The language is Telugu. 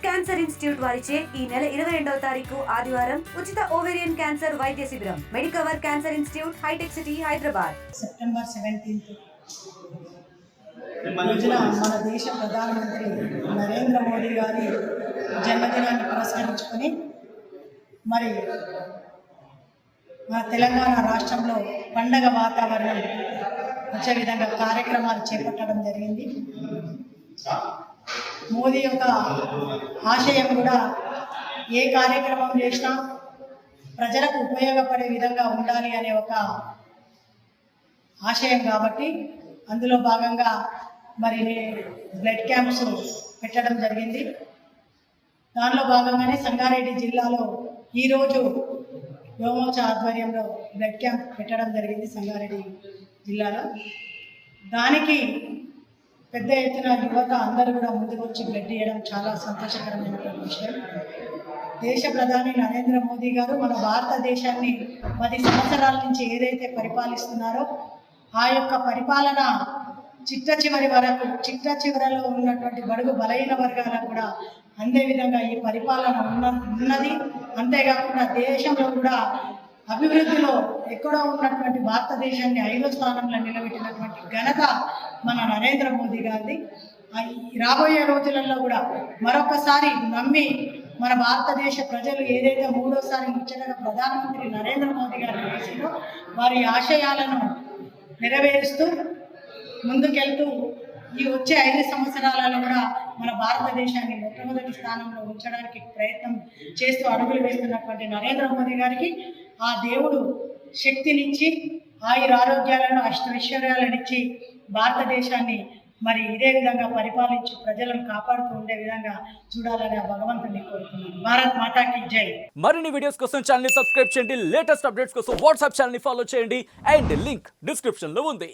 క్యాన్సర్ ఇన్స్టిట్యూట్ వారిచే ఈ నెల 22వ తారీఖు ఆదివారం ఉచిత ఓవేరియన్ క్యాన్సర్ వైద్య శిబిరం మెడికవర్ క్యాన్సర్ ఇన్స్టిట్యూట్ హైటెక్ సిటీ హైదరాబాద్. సెప్టెంబర్ 17th రోజున మన దేశ ప్రధానమంత్రి నరేంద్ర మోడీ గారి జన్మదినాన్ని పురస్కరించుకొని మరి మన తెలంగాణ రాష్ట్రంలో పండగ వాతావరణం వచ్చే విధంగా కార్యక్రమాలు చేపట్టడం జరిగింది. మోదీ యొక్క ఆశయం కూడా ఏ కార్యక్రమం చేసినా ప్రజలకు ఉపయోగపడే విధంగా ఉండాలి అనే ఒక ఆశయం కాబట్టి అందులో భాగంగా మరి బ్లడ్ క్యాంప్స్ పెట్టడం జరిగింది. దానిలో భాగంగానే సంగారెడ్డి జిల్లాలో ఈరోజు యువమోర్చా ఆధ్వర్యంలో బ్లడ్ క్యాంప్ పెట్టడం జరిగింది సంగారెడ్డి జిల్లాలో. దానికి పెద్ద ఎత్తున యువత అందరూ కూడా ముందుకు వచ్చి బ్లడ్ ఇవ్వడం చాలా సంతోషకరమైనటువంటి విషయం. దేశ ప్రధాని నరేంద్ర మోదీ గారు మన భారతదేశాన్ని 10 సంవత్సరాల నుంచి ఏదైతే పరిపాలిస్తున్నారో ఆ యొక్క పరిపాలన చిట్ట చివరలో ఉన్నటువంటి బడుగు బలహీన వర్గాలకు కూడా అందే విధంగా ఈ పరిపాలన ఉన్నది. అంతేకాకుండా దేశంలో కూడా అభివృద్ధిలో ఎక్కడో ఉన్నటువంటి భారతదేశాన్ని 5వ స్థానంలో నిలబెట్టినటువంటి ఘనత మన నరేంద్ర మోదీ గారిది. రాబోయే రోజులలో కూడా మరొకసారి నమ్మి మన భారతదేశ ప్రజలు ఏదైతే 3వసారి ముచ్చటగా ప్రధానమంత్రి నరేంద్ర మోదీ గారిని వేసిందో వారి ఆశయాలను నెరవేరుస్తూ ముందుకెళ్తూ ఈ వచ్చే 5 సంవత్సరాలలో కూడా మన భారతదేశాన్ని మొట్టమొదటి స్థానంలో ఉంచడానికి ప్రయత్నం చేస్తూ అడుగులు వేస్తున్నటువంటి నరేంద్ర మోదీ గారికి ఆ దేవుడు శక్తినిచ్చి ఆయురారోగ్యాలను అష్టైశ్వర్యాలనిచ్చి భారతదేశాన్ని మరి ఇదే విధంగా పరిపాలించి ప్రజలను కాపాడుతూ ఉండే విధంగా చూడాలని ఆ భగవంతుని కోరుతున్నాను. భారత్ మాతాకి జై. మరిన్ని వీడియోస్ కోసం ఛానల్ ని సబ్స్క్రైబ్ చేయండి. లేటెస్ట్ అప్డేట్స్ కోసం వాట్సాప్ ఛానల్ ని ఫాలో చేయండి. అండ్ లింక్ డిస్క్రిప్షన్ లో ఉంది.